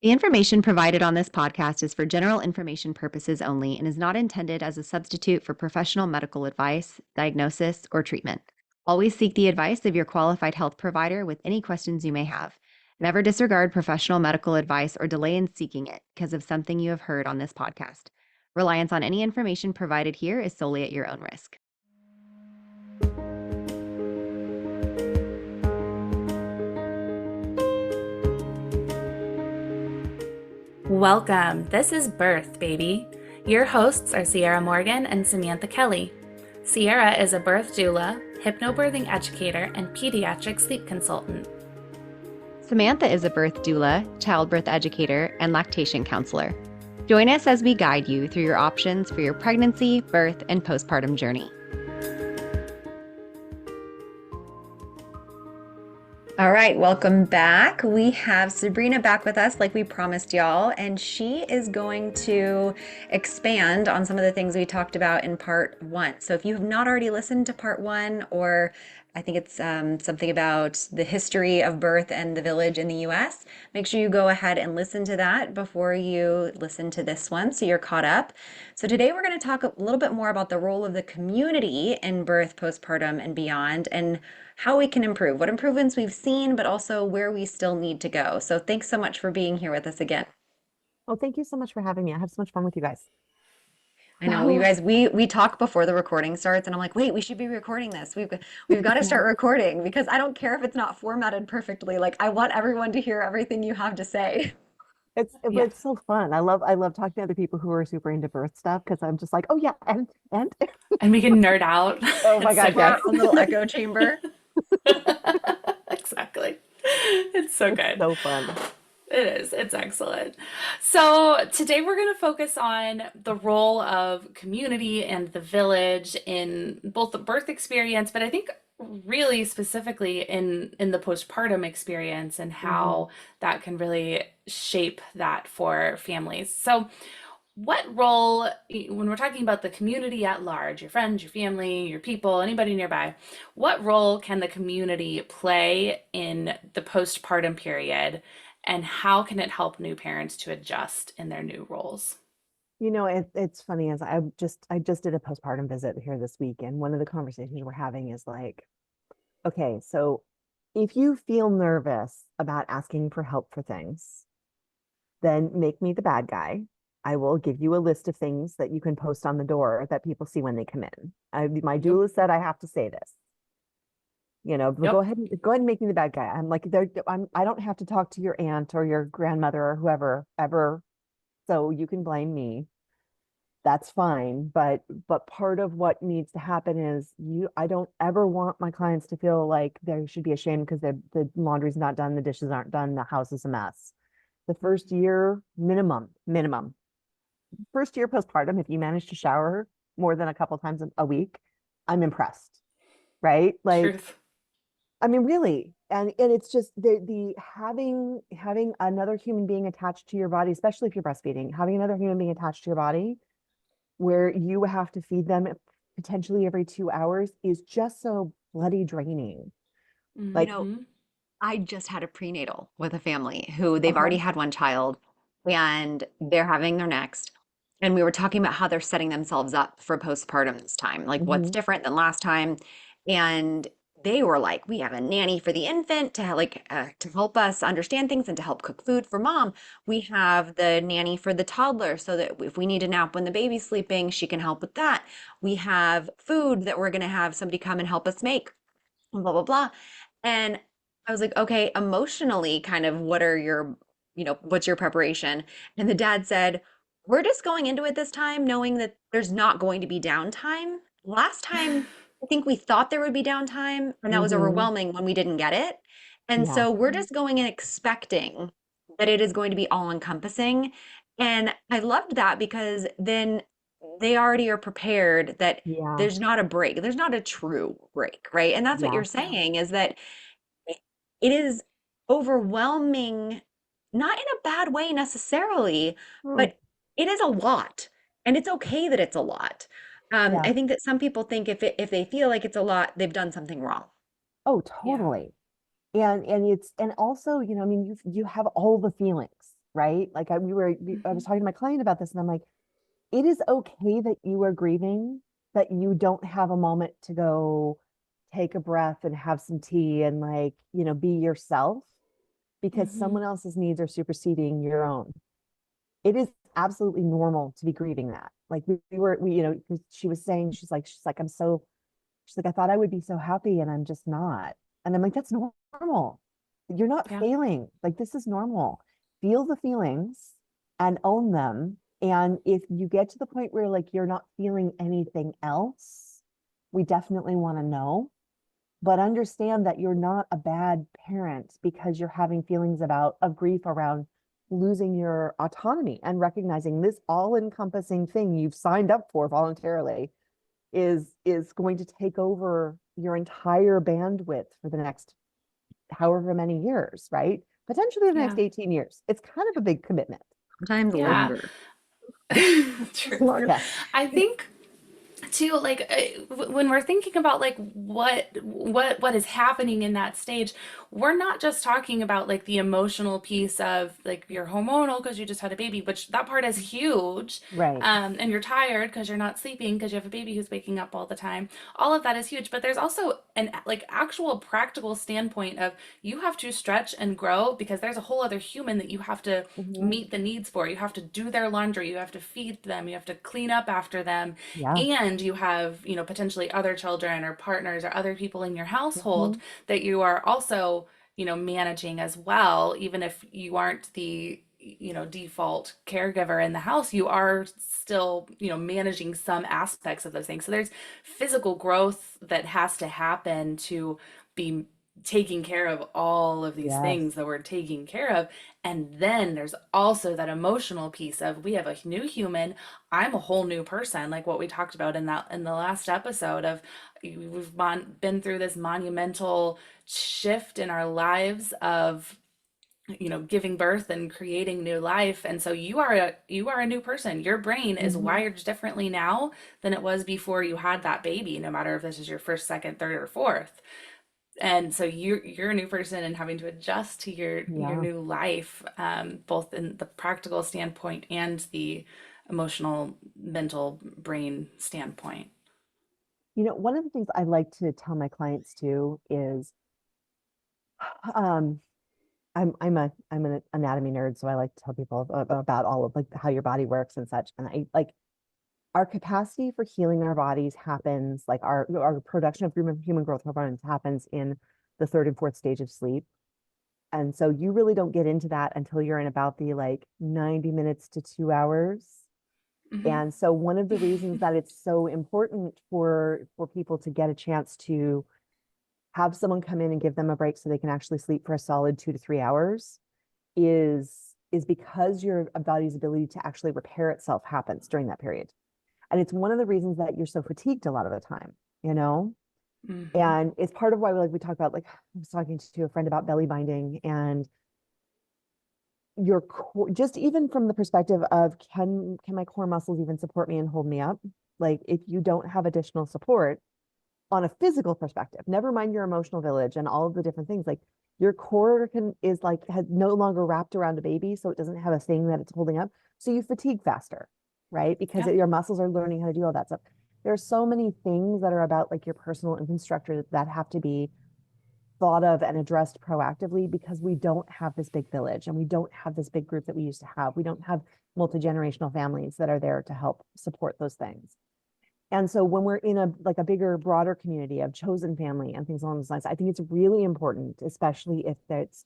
The information provided on this podcast is for general information purposes only and is not intended as a substitute for professional medical advice, diagnosis, or treatment. Always seek the advice of your qualified health provider with any questions you may have. Never disregard professional medical advice or delay in seeking it because of something you have heard on this podcast. Reliance on any information provided here is solely at your own risk. Welcome. This is Birth, baby. Your hosts are Sierra Morgan and Samantha Kelly. Sierra is a birth doula, hypnobirthing educator, and pediatric sleep consultant. Samantha is a birth doula, childbirth educator, and lactation counselor. Join us as we guide you through your options for your pregnancy, birth, and postpartum journey. All right, welcome back. We have Sabrina back with us like we promised y'all, and she is going to expand on some of the things we talked about in part one. So if you have not already listened to part one, or I think it's something about the history of birth and the village in the US, make sure you go ahead and listen to that before you listen to this one so you're caught up. So today we're going to talk a little bit more about the role of the community in birth, postpartum, and beyond, and how we can improve, what improvements we've seen, but also where we still need to go. So thanks so much for being here with us again. Oh, thank you so much for having me. I have so much fun with you guys. I know you guys, we talk before the recording starts and I'm like, wait, we should be recording this. We've got to start recording because I don't care if it's not formatted perfectly. Like I want everyone to hear everything you have to say. It's so fun. I love talking to other people who are super into birth stuff because I'm just like, oh yeah, and And we can nerd out. oh my God, yes. A little echo chamber. Exactly. It's so good. So fun. It is. It's excellent. So today we're going to focus on the role of community and the village in both the birth experience, but I think really specifically in the postpartum experience and how that can really shape that for families. So what role, when we're talking about the community at large, your friends, your family, your people, anybody nearby, what role can the community play in the postpartum period, and how can it help new parents to adjust in their new roles? It's funny as I just did a postpartum visit here this week, and one of the conversations we're having is like, okay, so if you feel nervous about asking for help for things, then make me the bad guy. I will give you a list of things that you can post on the door that people see when they come in. My doula said I have to say this. But Yep. go ahead and make me the bad guy. I'm like, I don't have to talk to your aunt or your grandmother or whoever ever, so you can blame me. That's fine. But part of what needs to happen is I don't ever want my clients to feel like they should be ashamed because the laundry's not done, the dishes aren't done, the house is a mess. The first year, minimum. First year postpartum, if you manage to shower more than a couple times a week, I'm impressed. Right? Like, Truth. I mean, really, and it's just the having another human being attached to your body, especially if you're breastfeeding, having another human being attached to your body, where you have to feed them potentially every 2 hours, is just so bloody draining. You Like, know, I just had a prenatal with a family who they've uh-huh. already had one child and they're having their next. And we were talking about how they're setting themselves up for postpartum this time, like what's Hmm. different than last time. And they were like, we have a nanny for the infant to to help us understand things and to help cook food for mom. We have the nanny for the toddler so that if we need a nap when the baby's sleeping, she can help with that. We have food that we're going to have somebody come and help us make, blah, blah, blah. And I was like, okay, emotionally, kind of what are your, what's your preparation? And the dad said, we're just going into it this time knowing that there's not going to be downtime. Last time, I think we thought there would be downtime, and that was Hmm. overwhelming when we didn't get it. And Yeah. so we're just going in expecting that it is going to be all encompassing. And I loved that because then they already are prepared that Yeah. there's not a break. There's not a true break, right? And that's what you're Yeah. saying is that it is overwhelming, not in a bad way necessarily, Hmm. but it is a lot. And it's okay that it's a lot. Yeah. I think that some people think if they feel like it's a lot, they've done something wrong. Oh, Yeah. totally. And also, I mean, you have all the feelings. right? Like I was Mhm. talking to my client about this and I'm like, it is okay that you are grieving, that you don't have a moment to go take a breath and have some tea and like, be yourself because Mhm. someone else's needs are superseding your own. It is absolutely normal to be grieving that. Like she was saying, she's like, I thought I would be so happy and I'm just not. And I'm like, that's normal. You're not Yeah. failing. Like, this is normal. Feel the feelings and own them. And if you get to the point where like you're not feeling anything else, we definitely want to know. But understand that you're not a bad parent because you're having feelings of grief around losing your autonomy and recognizing this all-encompassing thing you've signed up for voluntarily is going to take over your entire bandwidth for the next however many years, right? Potentially the next Yeah. 18 years. It's kind of a big commitment. Sometimes Yeah. longer. Truth. Longer. Yes. I think too, like when we're thinking about like what is happening in that stage, we're not just talking about like the emotional piece of like you're hormonal because you just had a baby, which that part is huge. Right. And you're tired because you're not sleeping because you have a baby who's waking up all the time. All of that is huge, but there's also an like actual practical standpoint of you have to stretch and grow because there's a whole other human that you have to Mhm. meet the needs for. You have to do their laundry, you have to feed them, you have to clean up after them, Yeah. and you have, potentially other children or partners or other people in your household Mhm. that you are also, managing as well. Even if you aren't the, default caregiver in the house, you are still, managing some aspects of those things. So there's physical growth that has to happen to be taking care of all of these Yes. things that we're taking care of. And then there's also that emotional piece of we have a new human. I'm a whole new person, like what we talked about in the last episode of been through this monumental shift in our lives of giving birth and creating new life. And so you are a new person. Your brain is Mhm. wired differently now than it was before you had that baby, no matter if this is your first, second, third, or fourth. And so you're a new person and having to adjust to your Yeah. new life, both in the practical standpoint and the emotional, mental, brain standpoint. One of the things I like to tell my clients too is um I'm an anatomy nerd, so I like to tell people about all of like how your body works and such. And I like our capacity for healing our bodies happens like our production of human growth hormones happens in the third and fourth stage of sleep. And so you really don't get into that until you're in about the like 90 minutes to 2 hours. Hmm. And so one of the reasons that it's so important for people to get a chance to have someone come in and give them a break so they can actually sleep for a solid 2 to 3 hours is because your body's ability to actually repair itself happens during that period. And it's one of the reasons that you're so fatigued a lot of the time, you know? Hmm. And it's part of why we talk about like I was talking to a friend about belly binding and your core, just even from the perspective of can my core muscles even support me and hold me up? Like if you don't have additional support on a physical perspective, never mind your emotional village and all of the different things, like your core is like has no longer wrapped around a baby, so it doesn't have a thing that it's holding up. So you fatigue faster, right? Because Yeah. your muscles are learning how to do all that stuff. There are so many things that are about like your personal infrastructure that have to be thought of and addressed proactively because we don't have this big village and we don't have this big group that we used to have. We don't have multi-generational families that are there to help support those things. And so when we're in a bigger, broader community of chosen family and things along those lines, I think it's really important, especially if it's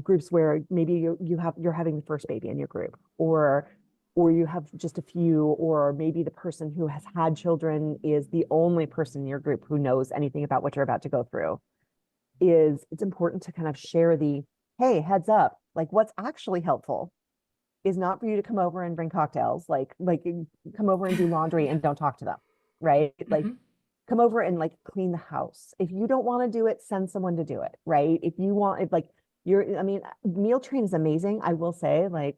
groups where maybe you're having the first baby in your group, or you have just a few, or maybe the person who has had children is the only person in your group who knows anything about what you're about to go through. It's important to kind of share the, hey, heads up, like what's actually helpful is not for you to come over and bring cocktails, like come over and do laundry and don't talk to them, right? Like Hmm. come over and like clean the house. If you don't want to do it, send someone to do it, right? If you want, if like I mean, meal train is amazing. I will say, like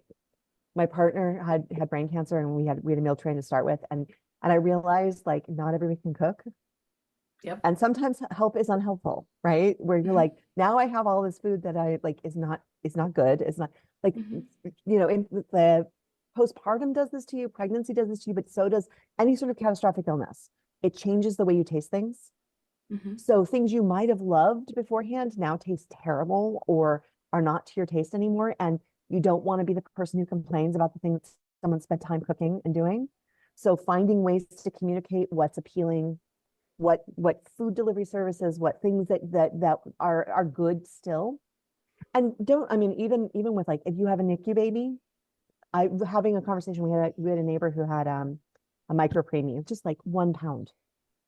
my partner had brain cancer and we had a meal train to start with, and I realized like not everybody can cook. Yep. And sometimes help is unhelpful, right? Where you're Hmm. like, now I have all this food that I like is not good. It's not like, Hmm. in the postpartum does this to you, pregnancy does this to you, but so does any sort of catastrophic illness. It changes the way you taste things. Hmm. So things you might have loved beforehand now taste terrible or are not to your taste anymore. And you don't want to be the person who complains about the things someone spent time cooking and doing. So finding ways to communicate what's appealing, what food delivery services, what things that are good still. And don't, I mean, even with like if you have a NICU baby, I having a conversation, we had a neighbor who had a micro preemie, just like 1 pound,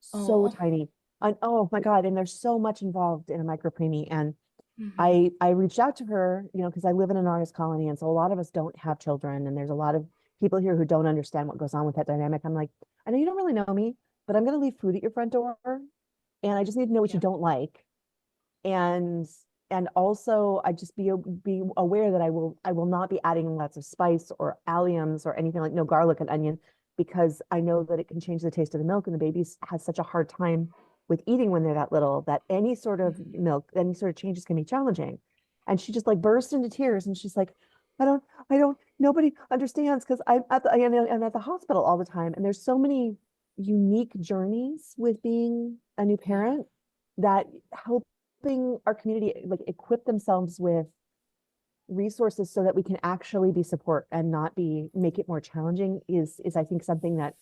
so Oh. tiny. And oh my God, and there's so much involved in a micro preemie. And Hmm. I reached out to her, because I live in an artist colony, and so a lot of us don't have children, and there's a lot of people here who don't understand what goes on with that dynamic. I'm like, I know you don't really know me, but I'm going to leave food at your front door, and I just need to know what you Yeah. don't like, and also I just be aware that I will not be adding lots of spice or alliums or anything, like no garlic and onion, because I know that it can change the taste of the milk, and the baby has such a hard time with eating when they're that little that any sort of Hmm. milk, any sort of changes can be challenging. And she just like burst into tears, and she's like, I don't, nobody understands because I'm at the hospital all the time, and there's so many unique journeys with being a new Yeah. parent that helping our community like equip themselves with resources so that we can actually be support and not be make it more challenging is I think something that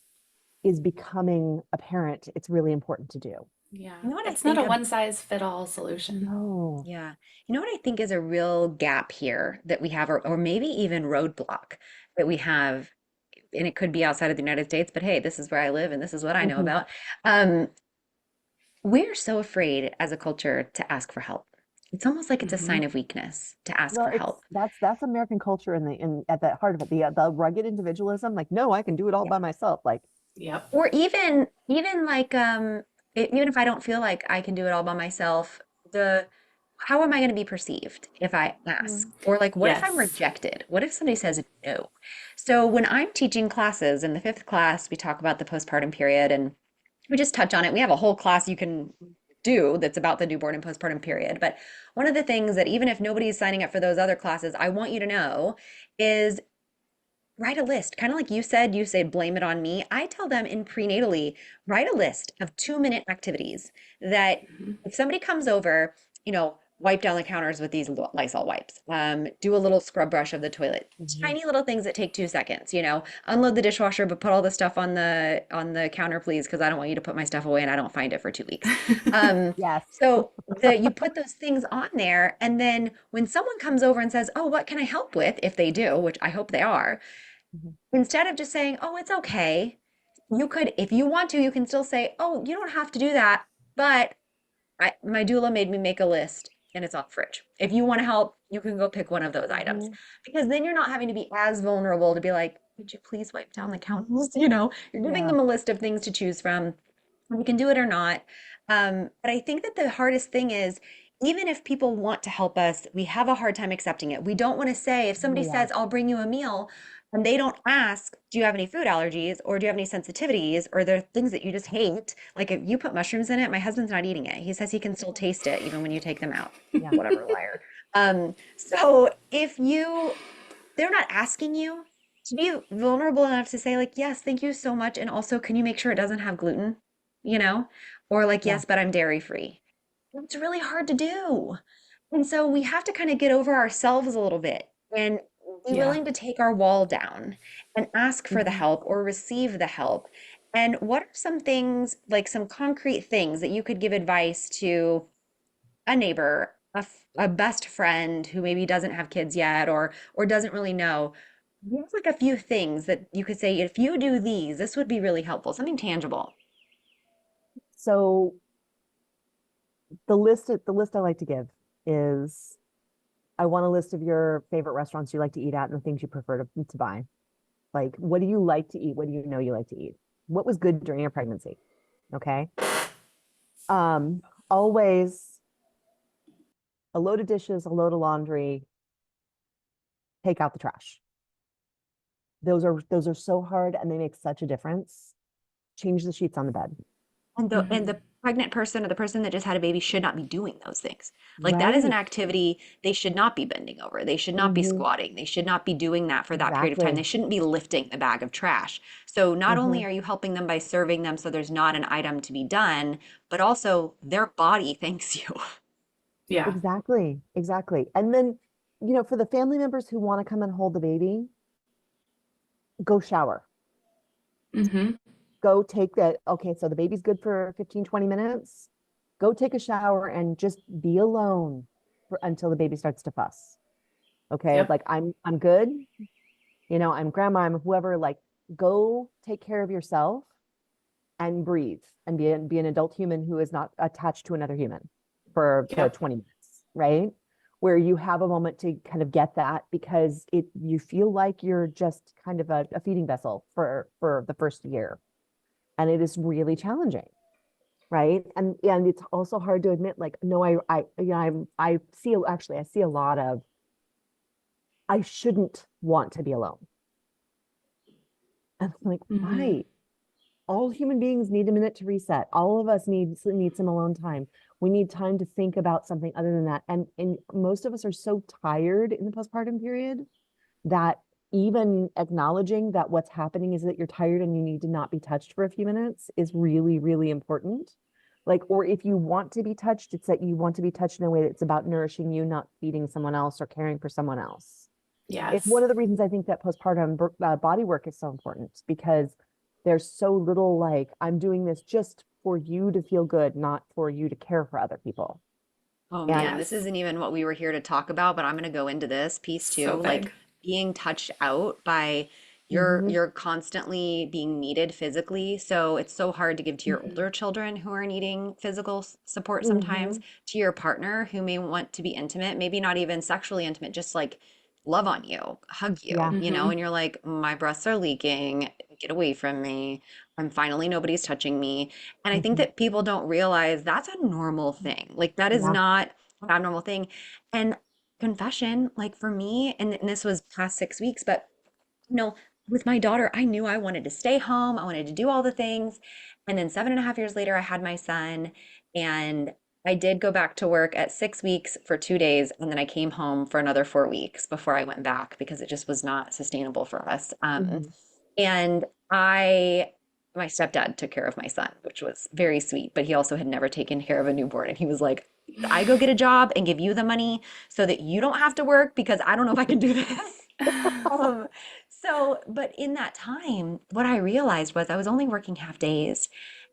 is becoming apparent. It's really important to do. Yeah. You know what I It's not a think of? one size fit all solution. No. Yeah. You know what I think is a real gap here that we have, or maybe even roadblock that we have, and it could be outside of the United States, but hey, this is where I live and this is what I know Mhm. about. Um, we're so afraid as a culture to ask for help. It's almost like it's a Hmm. sign of weakness to ask Well, for help. that's American culture in at the heart of it. The rugged individualism, like, no, I can do it all Yeah. by myself. Like, Yep. Or even like even if I don't feel like I can do it all by myself, the how am I going to be perceived if I ask? mm, Or like what if I'm Yes. rejected? What if somebody says no? So when I'm teaching classes in the fifth class, we talk about the postpartum period and we just touch on it. We have a whole class you can do that's about the newborn and postpartum period. But one of the things that even if nobody's signing up for those other classes, I want you to know is write a list. Kind of like you said, blame it on me. I tell them in prenatally, write a list of 2-minute activities that Hmm. if somebody comes over, wipe down the counters with these Lysol wipes, do a little scrub brush of the toilet. mhm. Tiny little things that take 2 seconds, unload the dishwasher, but put all the stuff on the counter, please, because I don't want you to put my stuff away and I don't find it for 2 weeks. Um, Yes. so you put those things on there, and then when someone comes over and says, "Oh, what can I help with?" If they do, which I hope they are, Mhm. instead of just saying, "Oh, it's okay," you could, if you want to, you can still say, "Oh, you don't have to do that, but my doula made me make a list and it's on the fridge. If you want to help, you can go pick one of those items." Mhm. Because then you're not having to be as vulnerable to be like, "Would you please wipe down the counters?" You're giving Yeah. them a list of things to choose from. You can do it or not. But I think that the hardest thing is, even if people want to help us, we have a hard time accepting it. We don't want to say, if somebody Oh, yeah. says, "I'll bring you a meal," and they don't ask, "Do you have any food allergies or do you have any sensitivities or there are things that you just hate?" Like if you put mushrooms in it, my husband's not eating it. He says he can still taste it even when you take them out. Yeah. Whatever, liar. So if they're not asking you to be vulnerable enough to say like, "Yes, thank you so much. And also, can you make sure it doesn't have gluten?" You know, or like, Yeah. "Yes, but I'm dairy free." It's really hard to do. And so we have to kind of get over ourselves a little bit and be Yeah. willing to take our wall down and ask for the Mhm. help or receive the help. And what are some things, like some concrete things that you could give advice to a neighbor, a best friend who maybe doesn't have kids yet or doesn't really know? What's like a few things that you could say, if you do these, this would be really helpful, something tangible. So the list I like to give is I want a list of your favorite restaurants you like to eat at and the things you prefer to buy. Like, what do you like to eat? What do you know you like to eat? What was good during your pregnancy? Okay. Um, Always a load of dishes, a load of laundry, take out the trash. Those are so hard and they make such a difference. Change the sheets on the bed. And the Hmm. pregnant person or the person that just had a baby should not be doing those things. Like that is an Right. activity they should not be bending over. They should not be Hmm. squatting. They should not be doing that for that period of time. They Exactly. shouldn't be lifting the bag of trash. So not Hmm. only are you helping them by serving them so there's not an item to be done, but also their body thanks you. Yeah. Exactly. Exactly. And then, for the family members who want to come and hold the baby, go shower. Hmm. Go take that. Okay, so the baby's good for 15, 20 minutes. Go take a shower and just be alone until the baby starts to fuss. Okay, Yep. like I'm good. I'm grandma, I'm whoever, like go take care of yourself and breathe and be an adult human who is not attached to another human for the Yep. 20 minutes, right? Where you have a moment to kind of get that because you feel like you're just kind of a feeding vessel for the first year. And it is really challenging, right? And it's also hard to admit, like, no, I see a lot of I shouldn't want to be alone. And I'm like, Hmm. why? All human beings need a minute to reset. All of us need some alone time. We need time to think about something other than that. And most of us are so tired in the postpartum period that even acknowledging that what's happening is that you're tired and you need to not be touched for a few minutes is really, really important. Like, or if you want to be touched, it's that you want to be touched in a way that's about nourishing you, not feeding someone else or caring for someone else. It's Yes. one of the reasons I think that postpartum body work is so important because there's so little like, I'm doing this just for you to feel good, not for you to care for other people. Oh And man, this Yes. isn't even what we were here to talk about, but I'm going to go into this piece too, So like big. being touched out by mhm, you're constantly being needed physically. So it's so hard to give to your Hmm. older children who are needing physical support sometimes, mhm, to your partner who may want to be intimate, maybe not even sexually intimate, just like love on you, hug yeah, you, Hmm. and you're like, my breasts are leaking, get away from me. I'm finally nobody's touching me. And I think mhm, that people don't realize that's a normal thing. Like that is yeah, not an abnormal thing. And confession, like for me, and this was past 6 weeks, but you know, with my daughter, I knew I wanted to stay home. I wanted to do all the things. And then 7.5 years later, I had my son, and I did go back to work at 6 weeks for 2 days. And then I came home for another 4 weeks before I went back because it just was not sustainable for us. mhm, And I, my stepdad took care of my son, which was very sweet, but he also had never taken care of a newborn. And he was like, I go get a job and give you the money so that you don't have to work because I don't know if I can do this. Um, but in that time, what I realized was I was only working half days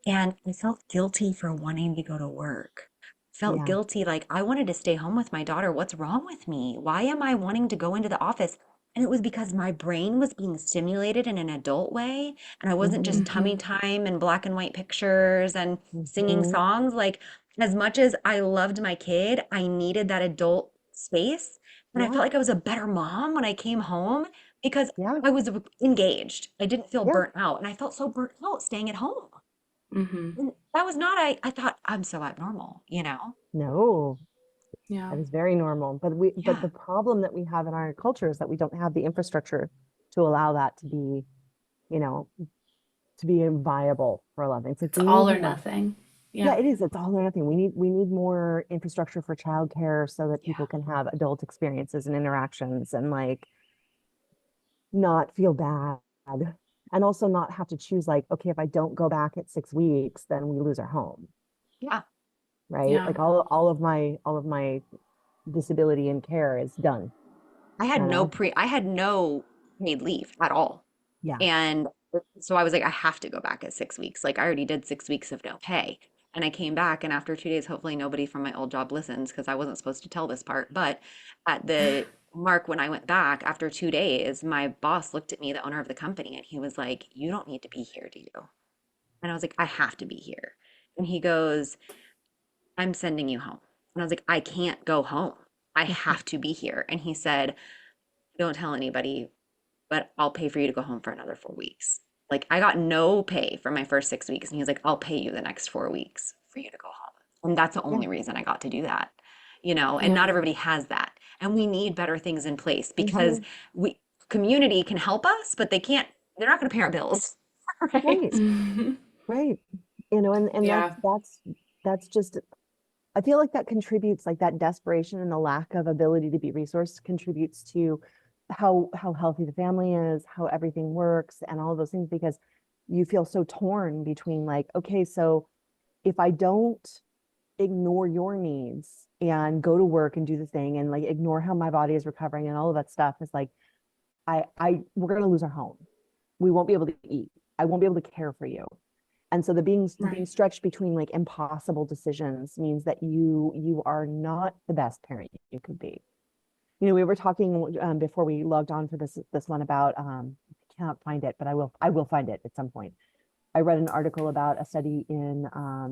and I felt guilty for wanting to go to work. Felt yeah, guilty, like I wanted to stay home with my daughter. What's wrong with me? Why am I wanting to go into the office? And it was because my brain was being stimulated in an adult way. And I wasn't mhm, just tummy Hmm. time and black and white pictures and singing mhm, songs. Like, as much as I loved my kid, I needed that adult space. And I felt yeah, like I was a better mom when I came home because yeah, I was engaged. I didn't feel yeah, burnt out. And I felt so burnt out staying at home. Hmm. And that was not, I thought I'm so abnormal. no, Yeah. that is very normal. But Yeah. the problem that we have in our culture is that we don't have the infrastructure to allow that you know, to be viable for a lot of things. Like It's we need all or more. nothing. Yeah, Yeah. it is. It's all or nothing. We need more infrastructure for childcare so that Yeah. people can have adult experiences and interactions and like not feel bad and also not have to choose like, okay, if I don't go back at 6 weeks, then we lose our home, Yeah. right? Yeah. Like all of my disability and care is done, you know? I had no paid leave at all. Yeah. And so I was like, I have to go back at 6 weeks. Like I already did 6 weeks of no pay. And I came back, and after 2 days, hopefully nobody from my old job listens because I wasn't supposed to tell this part. But at the mark when I went back after 2 days, my boss looked at me, the owner of the company, and he was like, you don't need to be here, do you? And I was like, I have to be here. And he goes, I'm sending you home. And I was like, I can't go home. I have to be here. And he said, don't tell anybody, but I'll pay for you to go home for another 4 weeks. Like I got no pay for my first 6 weeks. And he was like, I'll pay you the next 4 weeks for you to go home. And that's the Yeah. only reason I got to do that, and not Yeah. everybody has that. And we need better things in place because Hmm. we community can help us, but they're not going to pay our bills. Right. Right. Right. And Yeah. that's just, I feel like that contributes, like that desperation and the lack of ability to be resourced contributes to how healthy the family is, how everything works, and all of those things, because you feel so torn between like, okay, so if I don't ignore your needs and go to work and do the thing and like ignore how my body is recovering and all of that stuff, is like, we're gonna lose our home. We won't be able to eat. I won't be able to care for you. And so the being Right. stretched between like impossible decisions means that you are not the best parent you could be. We were talking before we logged on for this one about I can't find it, but I will find it at some point. I read an article about a study in I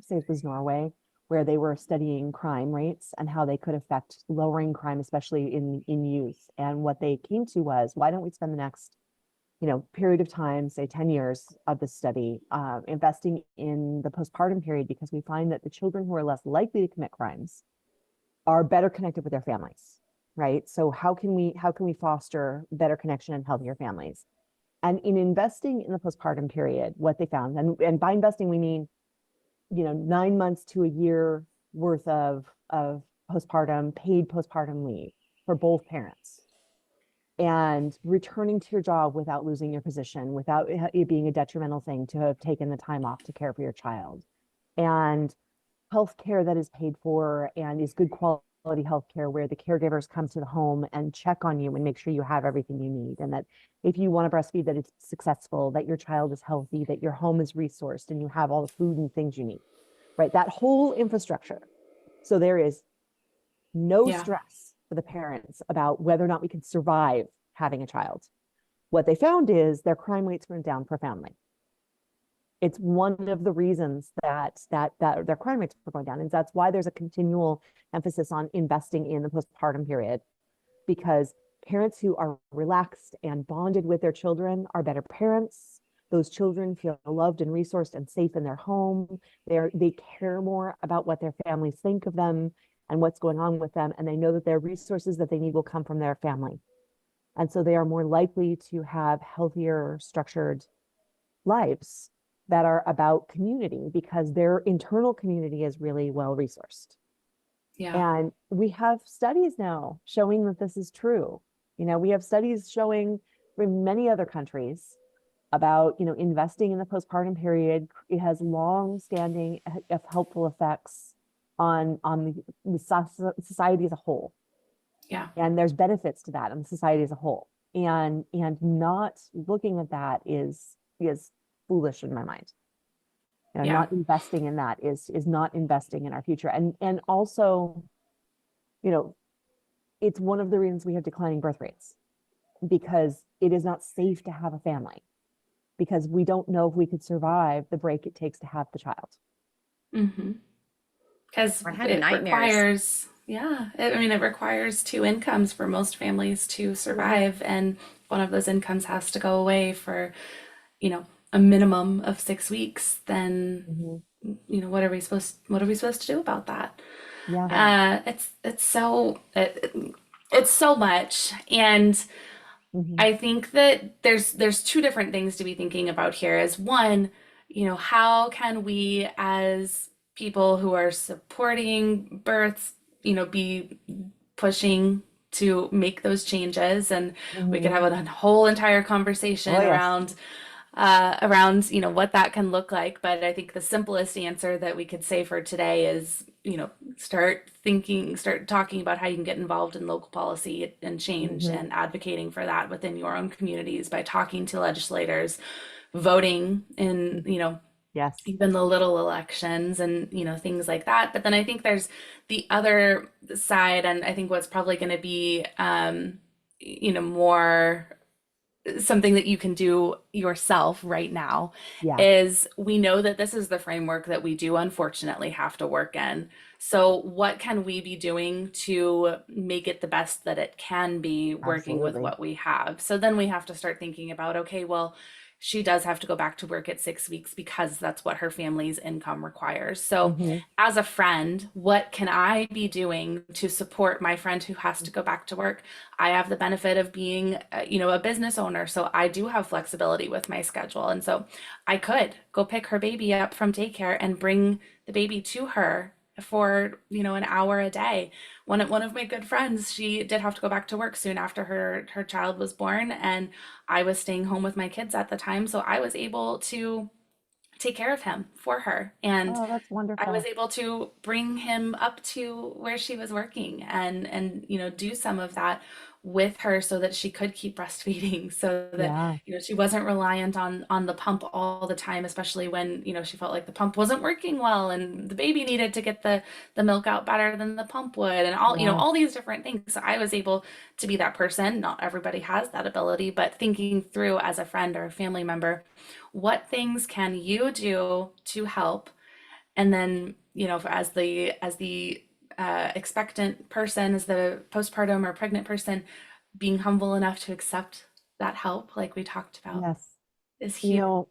say it was Norway, where they were studying crime rates and how they could affect lowering crime, especially in youth. And what they came to was, why don't we spend the next period of time, say 10 years of the study, investing in the postpartum period, because we find that the children who are less likely to commit crimes are better connected with their families, right? So how can we foster better connection and healthier families? And in investing in the postpartum period, what they found, and by investing we mean 9 months to a year worth of paid postpartum leave for both parents, and returning to your job without losing your position, without it being a detrimental thing to have taken the time off to care for your child, and health care that is paid for and is good quality health care, where the caregivers come to the home and check on you and make sure you have everything you need, and that if you want to breastfeed, that it's successful, that your child is healthy, that your home is resourced and you have all the food and things you need, right? That whole infrastructure. So there is no Yeah. stress for the parents about whether or not we can survive having a child. What they found is their crime rates went down profoundly. It's one of the reasons that their crime rates were going down, and that's why there's a continual emphasis on investing in the postpartum period, because parents who are relaxed and bonded with their children are better parents. Those children feel loved and resourced and safe in their home. They care more about what their families think of them and what's going on with them, and they know that their resources that they need will come from their family. And so they are more likely to have healthier, structured lives that are about community, because their internal community is really well resourced. Yeah. And we have studies now showing that this is true. We have studies showing from many other countries about, investing in the postpartum period. It has long-standing helpful effects on the society as a whole. Yeah. And there's benefits to that in society as a whole. And not looking at that is foolish in my mind. Yeah. Not investing in that is not investing in our future. And also, you know, it's one of the reasons we have declining birth rates, because it is not safe to have a family, because we don't know if we could survive the break it takes to have the child. Mm-hmm. Because I had it nightmares. requires, yeah, I mean, it requires two incomes for most families to Mhm. survive, and one of those incomes has to go away for, you know, a minimum of 6 weeks. Then, Mhm. what are we supposed to do about that? Yeah. Yeah. It's so much, and Mhm. I think that there's two different things to be thinking about here. As one, how can we as people who are supporting births, be pushing to make those changes, and we could have Mhm. a whole entire Oh, conversation yes. around what that can look like. But I think the simplest answer that we could say for today is, start talking about how you can get involved in local policy and change, Mhm. and advocating for that within your own communities by talking to legislators, voting in, Mhm. Yes. even the little elections, and things like that. But then I think there's the other side, and I think what's probably going to be more something that you can do yourself right now, Yeah, is we know that this is the framework that we do unfortunately have to work in. So what can we be doing to make it the best that it can be, working with absolutely. what we have? So then we have to start thinking about, okay, well, she does have to go back to work at 6 weeks because that's what her family's income requires. So, Hmm. as a friend, what can I be doing to support my friend who has to go back to work? I have the benefit of being, a business owner, so I do have flexibility with my schedule. And so I could go pick her baby up from daycare and bring the baby to her for, an hour a day. One of my good friends, she did have to go back to work soon after her child was born, and I was staying home with my kids at the time, so I was able to take care of him for her. And Oh, that's I was wonderful. able to bring him up to where she was working and do some of that with her so that she could keep breastfeeding so that Yeah. she wasn't reliant on the pump all the time, especially when she felt like the pump wasn't working well and the baby needed to get the milk out better than the pump would, and all Yeah. all these different things. So I was able to be that person. Not everybody has that ability, but thinking through as a friend or a family member, what things can you do to help? And then, as the expectant person, as the postpartum or pregnant person, being humble enough to accept that help, like we talked about, Yes. is You huge. know,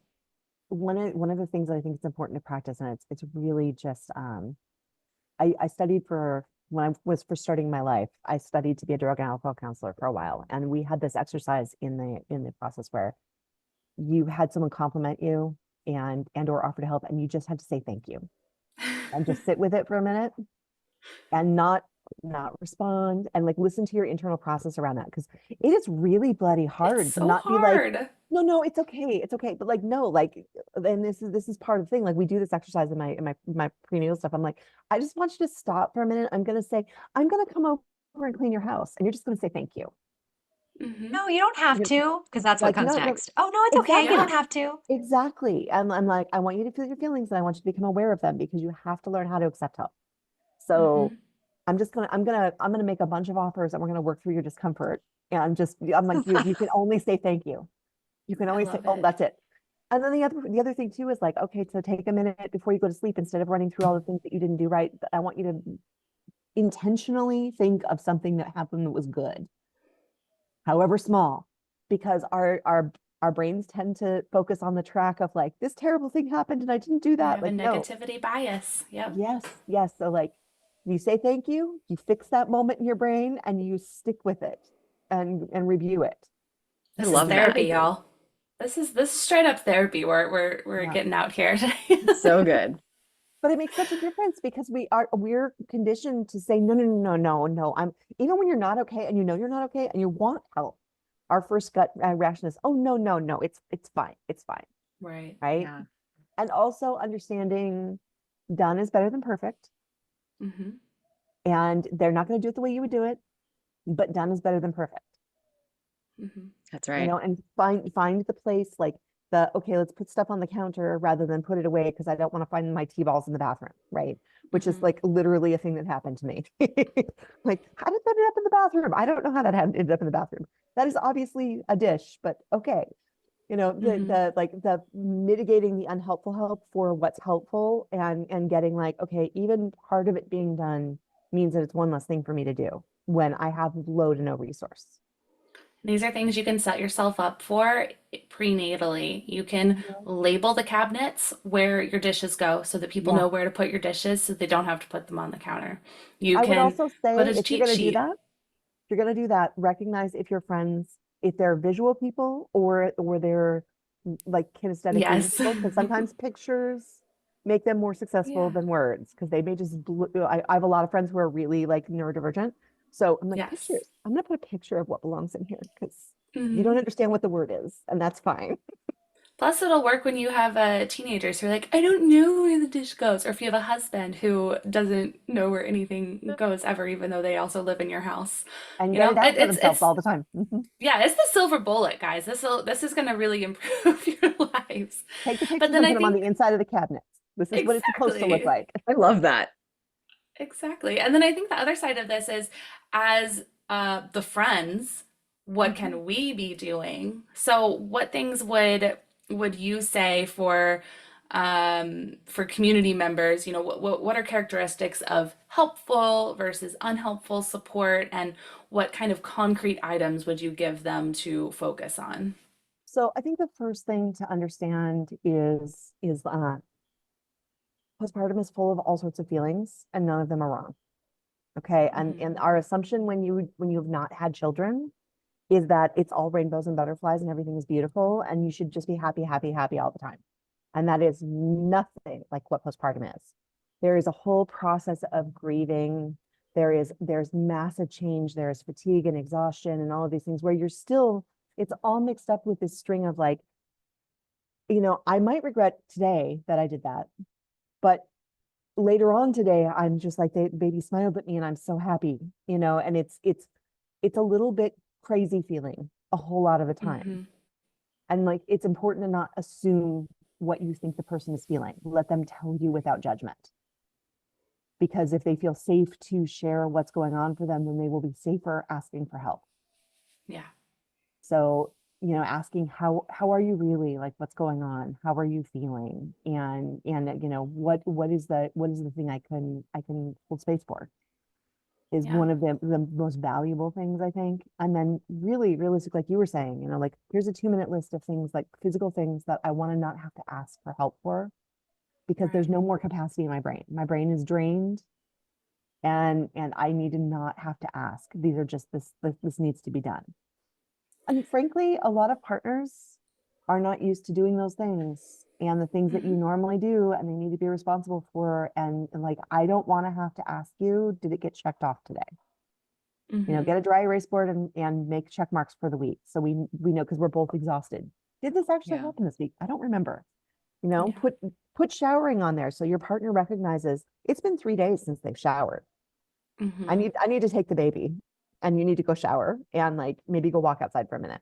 one of the things that I think is important to practice, and it's really just I studied for when I was first starting my life, I studied to be a drug and alcohol counselor for a while. And we had this exercise in the process where you had someone compliment you and or offer to help, and you just had to say thank you and just sit with it for a minute and not respond and like listen to your internal process around that, because it is really bloody It's hard to so not be like, hard. no, it's okay, but like no, like, and this is part of the thing, like we do this exercise in my prenatal stuff. I'm like, I just want you to stop for a minute. I'm gonna say, I'm gonna come over and clean your house, and you're just gonna say thank you. Hmm. No, you don't have You're to, because that's what like, comes no, next. Oh, no, it's okay. You exactly. don't Yeah. have to. Exactly. And I'm like, I want you to feel your feelings and I want you to become aware of them, because you have to learn how to accept help. So Hmm. I'm gonna make a bunch of offers and we're gonna work through your discomfort. And I'm like, you can only say thank you. You can I only say, love oh, it. that's it. And then the other thing too is like, okay, so take a minute before you go to sleep, instead of running through all the things that you didn't do right. I want you to intentionally think of something that happened that was good, however small, because our brains tend to focus on the track of like, this terrible thing happened and I didn't do We that. have a Like, no. negativity bias. Yep. Yes. So like, you say thank you fix that moment in your brain and you stick with it and review it. I This is love The other therapy, that. thing, y'all. This is straight up therapy we're yeah. getting out here today. So good. But it makes such a difference because we're conditioned to say no, no, no, no, no. I'm Even when you're not okay and you know you're not okay and you want help, our first gut reaction is, oh, no, no, no, it's fine, it's fine, Right. right? Yeah. And also understanding done is better than perfect, Hmm. and they're not going to do it the way you would do it, but done is better than perfect. Hmm. That's right. And find the place, like, the okay, let's put stuff on the counter rather than put it away because I don't want to find my tea balls in the bathroom, right? Which is Hmm. like literally a thing that happened to me. Like, how did that end up in the bathroom? I don't know how that ended up in the bathroom. That is obviously a dish, but okay. Hmm. The mitigating the unhelpful help for what's helpful, and getting like, okay, even part of it being done means that it's one less thing for me to do when I have low to no resource. These are things you can set yourself up for prenatally. You can Mhm. label the cabinets where your dishes go so that people Yeah. know where to put your dishes so they don't have to put them on the counter. You I would can also put say, a if you're cheat going to do sheet. that, if you're going to do that, recognize if your friends, if they're visual people or they're like kinesthetic reading Yes. people, because sometimes pictures make them more successful Yeah. than words, because they may just I have a lot of friends who are really like neurodivergent. So I'm like, Yes. pictures. I'm gonna put a picture of what belongs in here because you don't Hmm. understand what the word is, and that's fine. Plus, it'll work when you have teenagers who are like, I don't know where the dish goes. Or if you have a husband who doesn't know where anything goes ever, even though they also live in your house. And You get know, it out for themselves all the time. Mhm. yeah, it's the silver bullet, guys. This is going to really improve your lives. Take the But pictures then and I put them on the think inside of the cabinets. This is what it's supposed to look exactly, like. I love that. exactly. And then I think the other side of this is as the friends, what Mhm. can we be doing? So what things would you say for community members, what are characteristics of helpful versus unhelpful support, and what kind of concrete items would you give them to focus on? So I think the first thing to understand is postpartum is full of all sorts of feelings, and none of them are wrong. Okay, Hmm. and our assumption when you have not had children is that it's all rainbows and butterflies and everything is beautiful, and you should just be happy, happy, happy all the time. And that is nothing like what postpartum is. There is a whole process of grieving. There's massive change. There's fatigue and exhaustion and all of these things where you're still, it's all mixed up with this string of like, I might regret today that I did that, but later on today, I'm just like the baby smiled at me and I'm so happy, and it's a little bit crazy feeling a whole lot of the time. Hmm. And like it's important to not assume what you think the person is feeling. Let them tell you without judgment. Because if they feel safe to share what's going on for them, then they will be safer asking for help. Yeah. So, asking how are you really? Like what's going on? How are you feeling? And what is the thing I can hold space for is Yeah. one of the most valuable things I think. And then really realistic, like you were saying, like here's a 2-minute list of things like physical things that I want to not have to ask for help for because there's Right. no more capacity in my brain. My brain is drained and I need to not have to ask. These are just this needs to be done. And frankly, a lot of partners are not used to doing those things and the things that you Hmm. normally do and they need to be responsible for. And like, I don't want to have to ask you, did it get checked off today? Hmm. Get a dry erase board and make check marks for the week. So we know because we're both exhausted. Did this actually Yeah. happen this week? I don't remember. Yeah. Put showering on there so your partner recognizes it's been 3 days since they've showered. I Hmm. need I need to take the baby and you need to go shower and like maybe go walk outside for a minute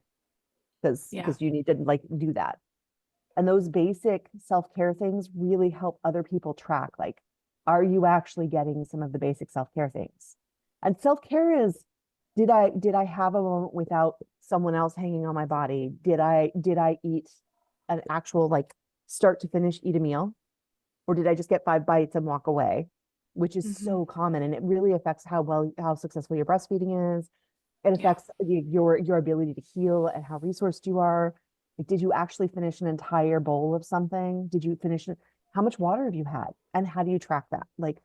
because Yeah. you need to like do that. And those basic self-care things really help other people track like, are you actually getting some of the basic self-care things? And self-care is, did I have a moment without someone else hanging on my body? Did I eat an actual like start to finish eat a meal? Or did I just get 5 bites and walk away? Which is Hmm. so common and it really affects how successful your breastfeeding is. It Yeah. affects your ability to heal and how resourced you are. Like, did you actually finish an entire bowl of something? Did you finish it? How much water have you had? And how do you track that? Like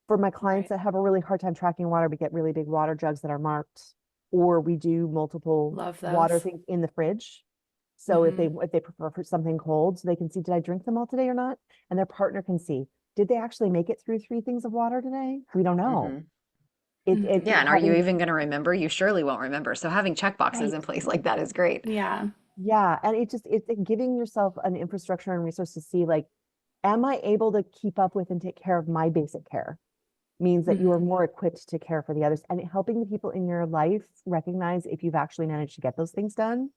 for my clients Right. that have a really hard time tracking water, we get really big water jugs that are marked, or we do multiple Love water those. things in the fridge. So if they Hmm. if they prefer for something cold, so they can see, did I drink them all today or not? And their partner can see, did they actually make it through 3 things of water today? We don't know. Hmm. Hmm. Yeah, and are you Having even going to remember? You surely won't remember. So having check boxes right. in place like that is great. Yeah. Yeah, and it's giving yourself an infrastructure and resource to see like, am I able to keep up with and take care of my basic care? Means that you are Hmm. more equipped to care for the others and helping the people in your life recognize if you've actually managed to get those things done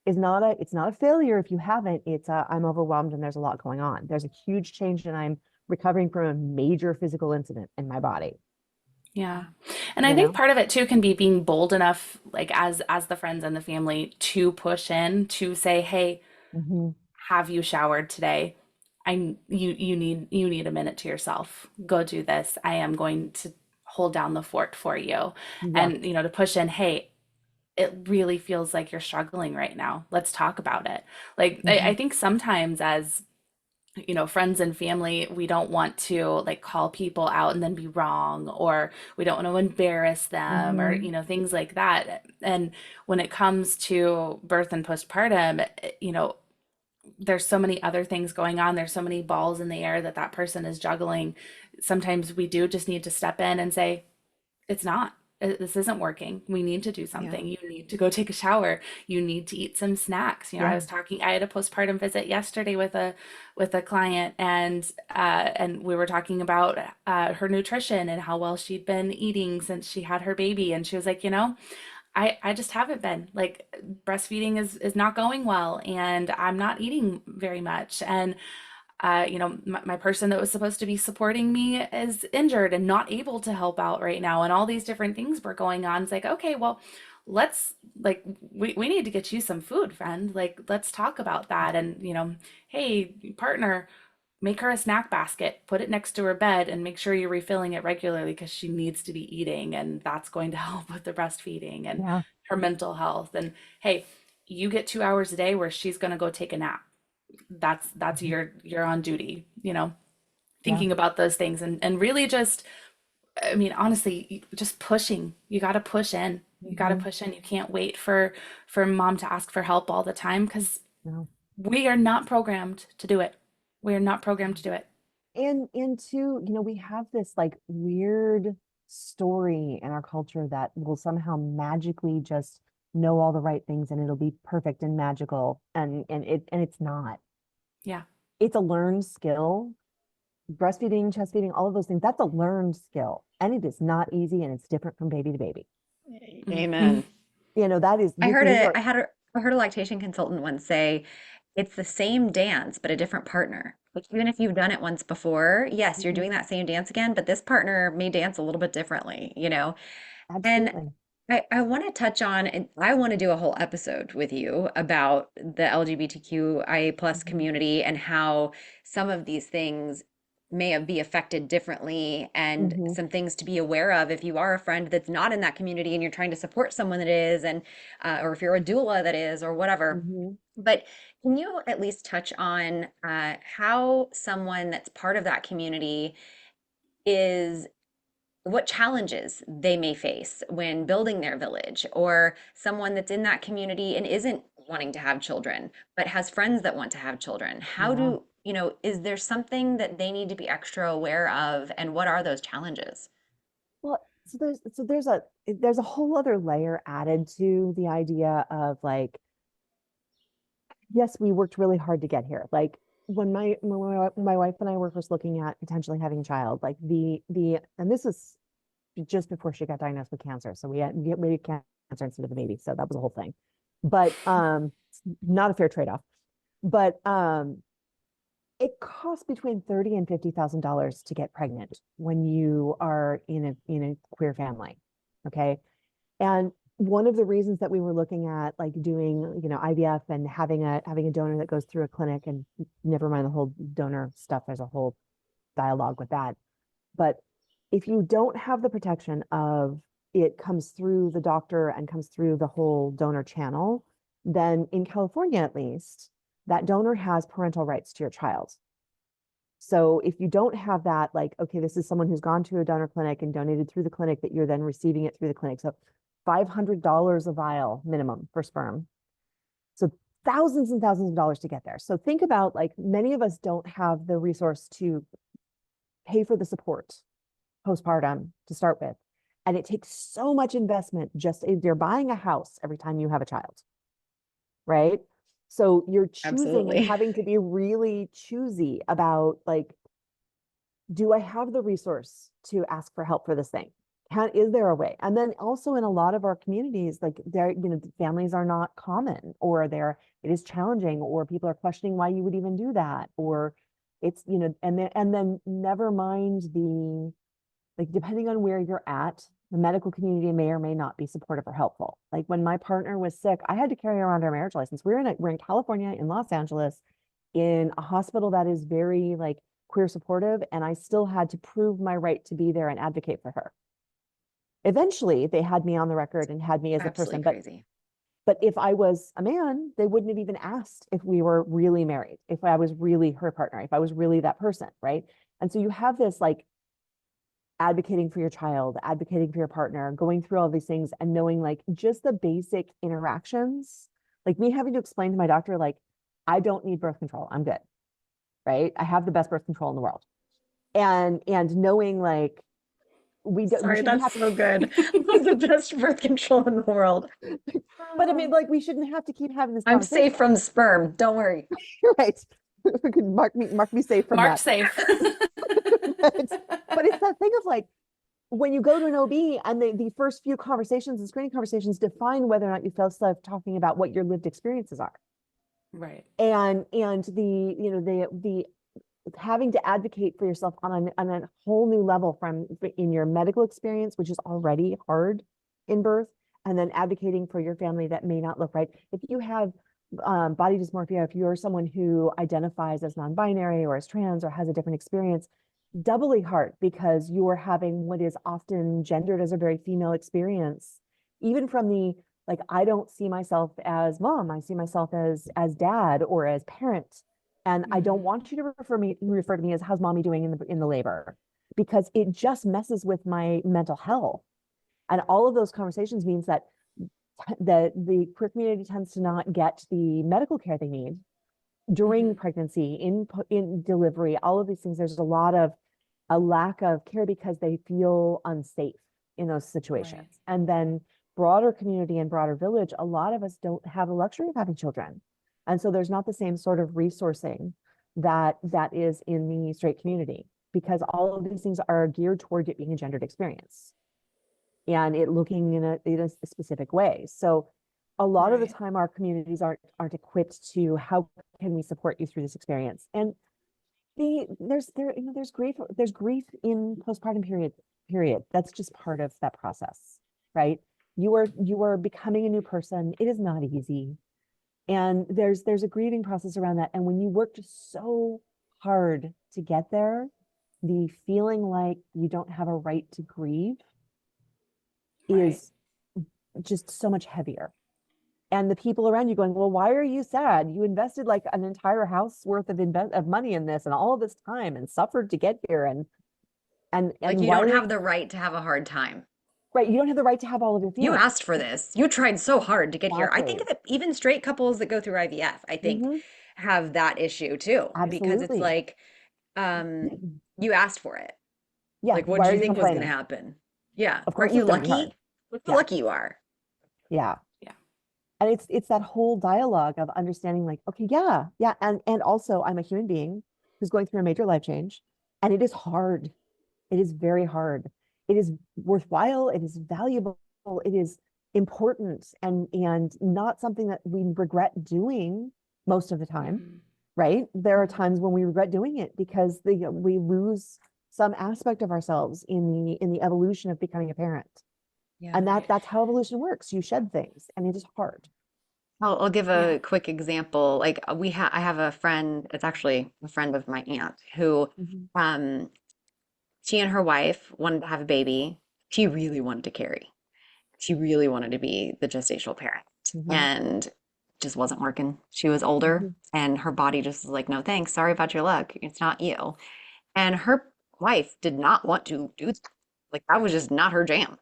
is not a failure if you haven't. It's I'm overwhelmed and there's a lot going on. There's a huge change and I'm recovering from a major physical incident in my body, Yeah. And I you think know? part of it too can be being bold enough, like as the friends and the family, to push in to say, hey, Hmm. have you showered today? You need a minute to yourself. Go do this. I am going to hold down the fort for you. Yeah. And to push in, hey, it really feels like you're struggling right now. Let's talk about it. Like I Hmm. think sometimes as friends and family, we don't want to like call people out and then be wrong, or we don't want to embarrass them, or Hmm. things like that. And when it comes to birth and postpartum, there's so many other things going on. There's so many balls in the air that person is juggling. Sometimes we do just need to step in and say, it's not. This isn't working. We need to do Yeah. something. You need to go take a shower. You need to eat some snacks. Yeah. I had a postpartum visit yesterday with a client, and we were talking about her nutrition and how well she'd been eating since she had her baby. And she was like, I just haven't been like, breastfeeding is not going well, and I'm not eating very much. And my person that was supposed to be supporting me is injured and not able to help out right now, and all these different things were going on. It's like, okay, well, let's like we need to get you some food, friend. Like, let's talk about that. And hey, partner, make her a snack basket, put it next to her bed, and make sure you're refilling it regularly because she needs to be eating, and that's going to help with the breastfeeding and Yeah. her mental health. And hey, you get 2 hours a day where she's going to go take a nap. That's Mhm. you're on duty, Yeah. thinking about those things and really just, I mean, honestly, just pushing. You got to push in. You got to Hmm. push in. You can't wait for mom to ask for help all the time because No. we are not programmed to do it. We are not programmed to do it. And two, we have this like weird story in our culture that will somehow magically just know all the right things and it'll be perfect and magical. And it's not. Yeah. It's a learned skill. Breastfeeding, chest feeding, all of those things, that's a learned skill. And it is not easy and it's different from baby to baby. Mhm. Amen. That is I heard these a are I had a I heard a lactation consultant once say it's the same dance but a different partner. Like even if you've done it once before, yes, you're doing Mhm. that same dance again, but this partner may dance a little bit differently, you know? And Absolutely. I want to touch on, and I want to do a whole episode with you about the LGBTQIA plus Mhm. community and how some of these things may be affected differently and Mhm. some things to be aware of if you are a friend that's not in that community and you're trying to support someone that is, and or if you're a doula that is, or whatever. Mhm. But can you at least touch on how someone that's part of that community is what challenges they may face when building their village, or someone that's in that community and isn't wanting to have children, but has friends that want to have children? How Yeah. do, is there something that they need to be extra aware of, and what are those challenges? Well, so there's a whole other layer added to the idea of like, yes, we worked really hard to get here. Like when my wife and I were first looking at potentially having a child, like the and this is just before she got diagnosed with cancer. So we had cancer instead of the baby. So that was a whole thing. But it's not a fair trade-off. But it costs between $30,000 and $50,000 to get pregnant when you are in a queer family. Okay. And one of the reasons that we were looking at like doing, IVF and having a donor that goes through a clinic, and never mind the whole donor stuff, there's a whole dialogue with that. But if you don't have the protection of it comes through the doctor and comes through the whole donor channel, then in California at least, that donor has parental rights to your child. So if you don't have that, like, okay, this is someone who's gone to a donor clinic and donated through the clinic, that you're then receiving it through the clinic. So $500 a vial minimum for sperm. So thousands and thousands of dollars to get there. So think about, like, many of us don't have the resource to pay for the support postpartum to start with. And it takes so much investment. Just if you're buying a house every time you have a child, right? So you're choosing and Absolutely. having to be really choosy about, like, do I have the resource to ask for help for this thing? Is there a way? And then also in a lot of our communities, like, families are not common, or it is challenging, or people are questioning why you would even do that, or and then never mind the, like, depending on where you're at, the medical community may or may not be supportive or helpful. Like when my partner was sick, I had to carry around our marriage license. We're in California, in Los Angeles, in a hospital that is very like queer supportive, and I still had to prove my right to be there and advocate for her. Eventually, they had me on the record and had me as a Absolutely person, but crazy. but if I was a man, they wouldn't have even asked if we were really married, if I was really her partner, if I was really that person, right? And so you have this like advocating for your child, advocating for your partner, going through all these things and knowing like just the basic interactions, like me having to explain to my doctor, like, I don't need birth control. I'm good. Right. I have the best birth control in the world. And knowing like we Sorry, shouldn't that's have, so good. The best birth control in the world. but I mean, like, we shouldn't have to keep having this I'm safe conversation. from sperm. Don't worry. Right. We could mark me safe from Mark that. safe. But it's that thing of like, when you go to an OB and the first few conversations and screening conversations define whether or not you feel safe talking about what your lived experiences are. Right. And the having to advocate for yourself on a whole new level, from in your medical experience, which is already hard in birth, and then advocating for your family that may not look right. If you have body dysmorphia, if you're someone who identifies as non-binary or as trans or has a different experience, doubly hard, because you are having what is often gendered as a very female experience, even from the Like, I don't see myself as mom. I see myself as dad or as parent. And I don't Mhm. want you to refer to me as how's mommy doing in the labor, because it just messes with my mental health. And all of those conversations means that the queer community tends to not get the medical care they need during Mhm. pregnancy, in delivery, all of these things. There's a lack of care because they feel unsafe in those situations. Right. And then broader community and broader village, a lot of us don't have the luxury of having children. And so there's not the same sort of resourcing that is in the straight community, because all of these things are geared toward it being a gendered experience and it looking in a specific way. So a lot of the Right. time our communities aren't equipped to how can we support you through this experience. And there's grief in postpartum period. That's just part of that process, right? You are becoming a new person. It is not easy. And there's a grieving process around that. And when you worked so hard to get there, the feeling like you don't have a right to grieve Right. is just so much heavier. And the people around you going, well, why are you sad? You invested like an entire house worth of money in this and all of this time and suffered to get here. Like And you why don't are have the right to have a hard time. right? You don't have the right to have all of your You feelings. asked for this. You tried so hard to get here. I think Exactly. that even straight couples that go through IVF, I think, Hmm. have that issue too, because it's Absolutely. like, you asked for it. Yeah. Like, what Why did are you you think was going to complaining? happen? Yeah. Of Aren't course you it's going to be hard. lucky? Look how Yeah. lucky you are. Yeah. Yeah. And it's that whole dialogue of understanding like, okay, yeah, yeah. And also I'm a human being who's going through a major life change, and it is hard. It is very hard. It is worthwhile. It is valuable. It is important, and not something that we regret doing most of the time, Mhm. right? There are Mhm. times when we regret doing it because we lose some aspect of ourselves in the evolution of becoming a parent. Yeah. And Right. that's how evolution works. You shed things, and it is hard. I'll give Yeah. a quick example. Like I have a friend, it's actually a friend of my aunt who, Mhm. um, she and her wife wanted to have a baby. She really wanted to carry. She really wanted to be the gestational parent Mhm. and just wasn't working. She was older Mhm. and her body just was like, no thanks, sorry about your luck. It's not you. And her wife did not want to do that. Like that was just not her jam.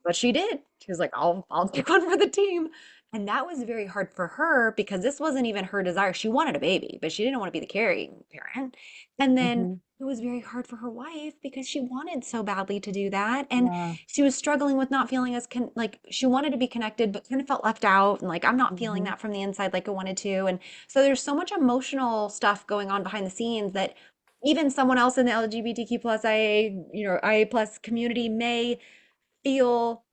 But she did. She was like, I'll pick one for the team. And that was very hard for her because this wasn't even her desire. She wanted a baby, but she didn't want to be the carrying parent. And then Mhm. it was very hard for her wife because she wanted so badly to do that. And Yeah. she was struggling with not feeling as like she wanted to be connected, but kind of felt left out. And like, I'm not feeling Mhm. that from the inside like I wanted to. And so there's so much emotional stuff going on behind the scenes that even someone else in the LGBTQ plus IA plus community may feel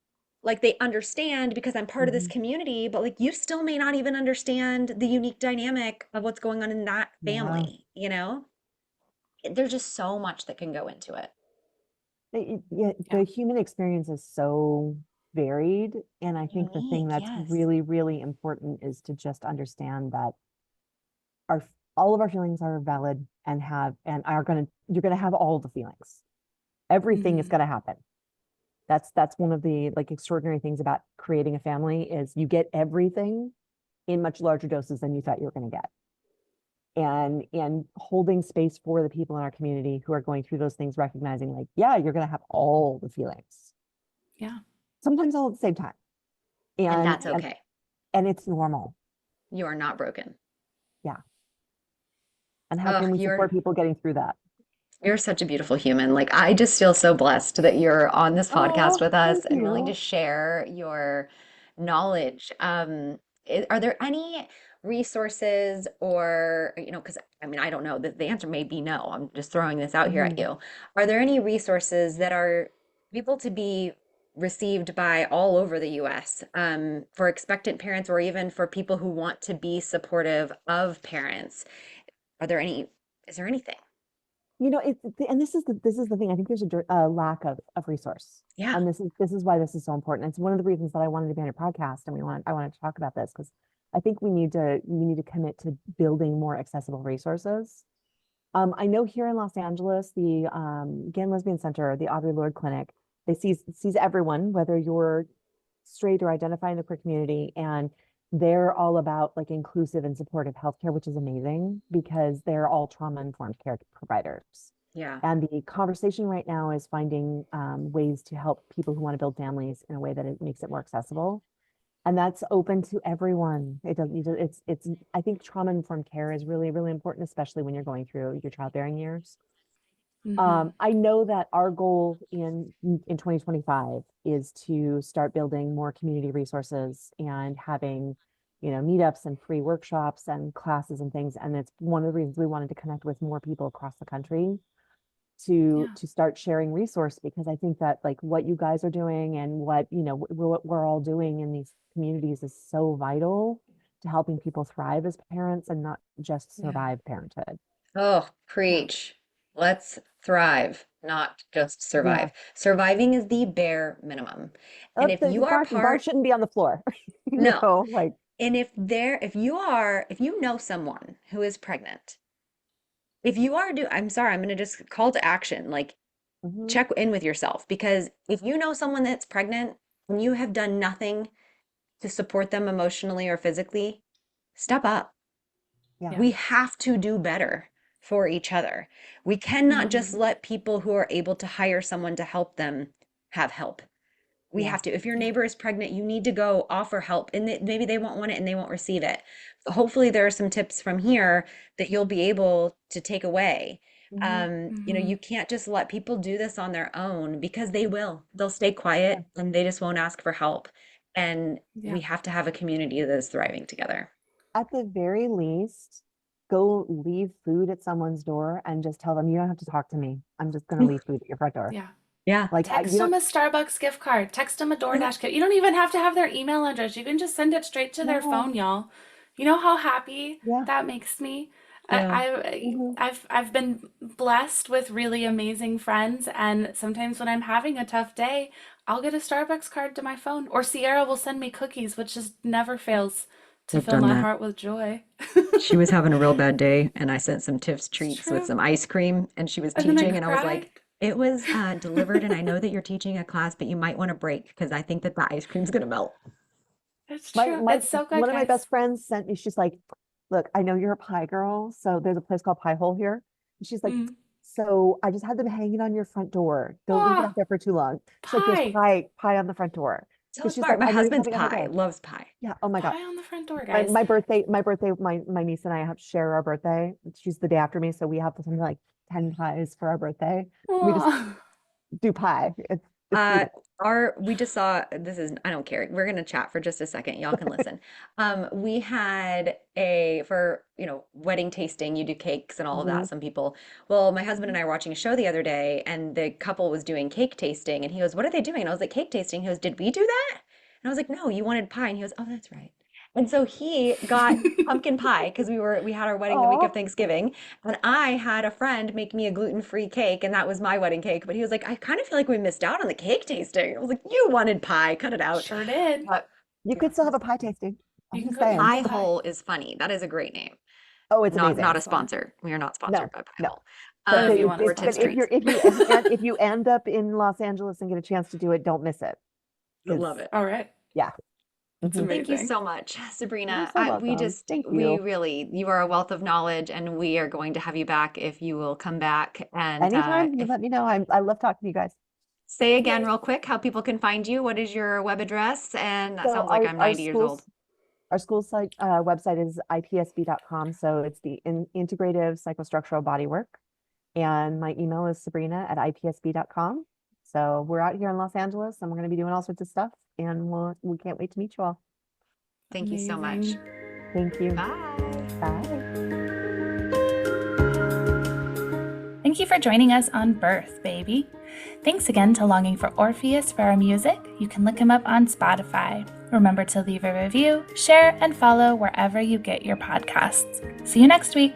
like they understand because I'm part of this Mhm. community, but like you still may not even understand the unique dynamic of what's going on in that Yeah. family, you know? There's just so much that can go into it. Yeah, Yeah. the human experience is so varied. And I think the thing Unique, that's yes. really, really important is to just understand that our all of our feelings are valid and are gonna you're gonna have all the feelings. Everything is Mhm. gonna happen. That's one of the like extraordinary things about creating a family is you get everything in much larger doses than you thought you were gonna get. And holding space for the people in our community who are going through those things, recognizing like, yeah, you're gonna have all the feelings, Yeah. sometimes all at the same time. And And that's Yeah. and okay. and it's normal. You are not broken. Yeah. And how Oh, can we support people getting through that? you're such a beautiful human. Like I just feel so blessed that you're on this podcast Oh, with us thank and willing to you. share your knowledge. Are there any resources or, because I mean, I don't know, the answer may be no. I'm just throwing this out here at Mhm. you. Are there any resources that are able to be received by all over the US, for expectant parents or even for people who want to be supportive of parents? Are there any, is there anything? It's and this is the thing. I think there's a lack of resource, Yeah. and this is why this is so important. It's one of the reasons that I wanted to be on a podcast, and I wanted to talk about this because I think we need to commit to building more accessible resources. I know here in Los Angeles, the Gay and Lesbian Center, the Audre Lorde Clinic, they sees everyone, whether you're straight or identify in the queer community, and they're all about like inclusive and supportive healthcare, which is amazing because they're all trauma-informed care providers. Yeah. And the conversation right now is finding ways to help people who want to build families in a way that it makes it more accessible. And that's open to everyone. It doesn't, I think trauma-informed care is really, really important, especially when you're going through your childbearing years. I know that our goal in 2025 is to start building more community resources and having, meetups and free workshops and classes and things. And it's one of the reasons we wanted to connect with more people across the country to start sharing resource, because I think that like what you guys are doing and what we're all doing in these communities is so vital to helping people thrive as parents and not just survive parenthood. Oh, preach. Let's thrive, not just Yeah. survive. Surviving is the bare minimum. And if you The are bar shouldn't be on the floor. no. Like, And if you know someone who is pregnant, I'm sorry, I'm going to just call to action, like mhm, check in with yourself, because if you know someone that's pregnant and you have done nothing to support them emotionally or physically, step up. yeah, We have to do better for each other. We cannot just Mhm. let people who are able to hire someone to help them have help. We yeah, have to. If your Yeah. neighbor is pregnant, you need to go offer help, and maybe they won't want it and they won't receive it. Hopefully, there are some tips from here that you'll be able to take away. mhm, You Mhm. can't just let people do this on their own, because they will. They'll stay yeah. quiet and they just won't ask for help. And Yeah. we have to have a community that is thriving together. At the very least, go leave food at someone's door and just tell them, you don't have to talk to me. I'm just going to leave food at your front door. Yeah. Yeah. Like, Text you them don't, a Starbucks gift card. Text them a DoorDash gift. You don't even have to have their email address. You can just send it straight to their phone, no, y'all. You know how happy yeah, that makes me? Yeah. mhm, I've been blessed with really amazing friends, and sometimes when I'm having a tough day, I'll get a Starbucks card to my phone, or Sierra will send me cookies, which just never fails to I've fill done my that. heart with joy. She was having a real bad day, and I sent some Tiff's It's treats with true. some ice cream, and she was And then I teaching, and I was cried. like, it was delivered, and I know that you're teaching a class, but you might want to break because I think that the ice cream's gonna melt. It's my true. my It's so good, one of my guys. best friends sent me, she's like, look, I know you're a pie girl, so there's a place called Pie Hole here. And she's like, Mm. so I just had them hanging on your front door. Don't leave it Oh, out there for too long. She's like, there's pie. pie on the front door. So Because it's she's smart. like, My I know you're husband's having a hard pie, day. loves pie. Yeah. Oh my God. Pie on the front door, My guys. my birthday, my niece and I have share our birthday. She's the day after me, so we have something like 10 pies for our birthday. We just Oh. do pie. It's Uh, beautiful. we just saw, this is, I don't care. We're gonna chat for just a second. Y'all can listen. We had for, wedding tasting, you do cakes and all of that, Mhm. some people. Well, my husband and Mhm. I were watching a show the other day, and the couple was doing cake tasting, and he goes, "What are they doing?" And I was like, "Cake tasting." He goes, "Did we do that?" And I was like, "No, you wanted pie." And he goes, "Oh, that's right." And so he got pumpkin pie because we had our wedding the week of Oh, Thanksgiving. And I had a friend make me a gluten-free cake, and that was my wedding cake. But he was like, "I kind of feel like we missed out on the cake tasting." I was like, "You wanted pie, cut it out." Sure did. But you yeah, could still have a pie tasting. I'm You just can saying. go Pie pie. Hole is funny. That is a great name. Oh, it's Not amazing. a Excellent. sponsor. We are not sponsored No, by Pie no. Hole. But if you want to Or But Tips sponsor. Treats. if you end up in Los Angeles and get a chance to do it, don't miss it. I Because love it. All right. yeah. It's Mhm. Thank you amazing. so much, You're Sabrina. so welcome. Thank We you. really, you are a wealth of knowledge, and we are going to have you back if you will come back. And Anytime you if let me know. I love talking to you guys. say again Yay. real quick how people can find you. What is your web address? And that So sounds like I'm 90 years old. our school site website is IPSB.com. So it's the integrative psychostructural bodywork. And my email is Sabrina@IPSB.com. So we're out here in Los Angeles and we're going to be doing all sorts of stuff. And we can't wait to meet you all. Thank you so much. Amazing. Thank you. Bye. Bye. Thank you for joining us on Birth, baby. Thanks again to Longing for Orpheus for our music. You can look him up on Spotify. Remember to leave a review, share, and follow wherever you get your podcasts. See you next week.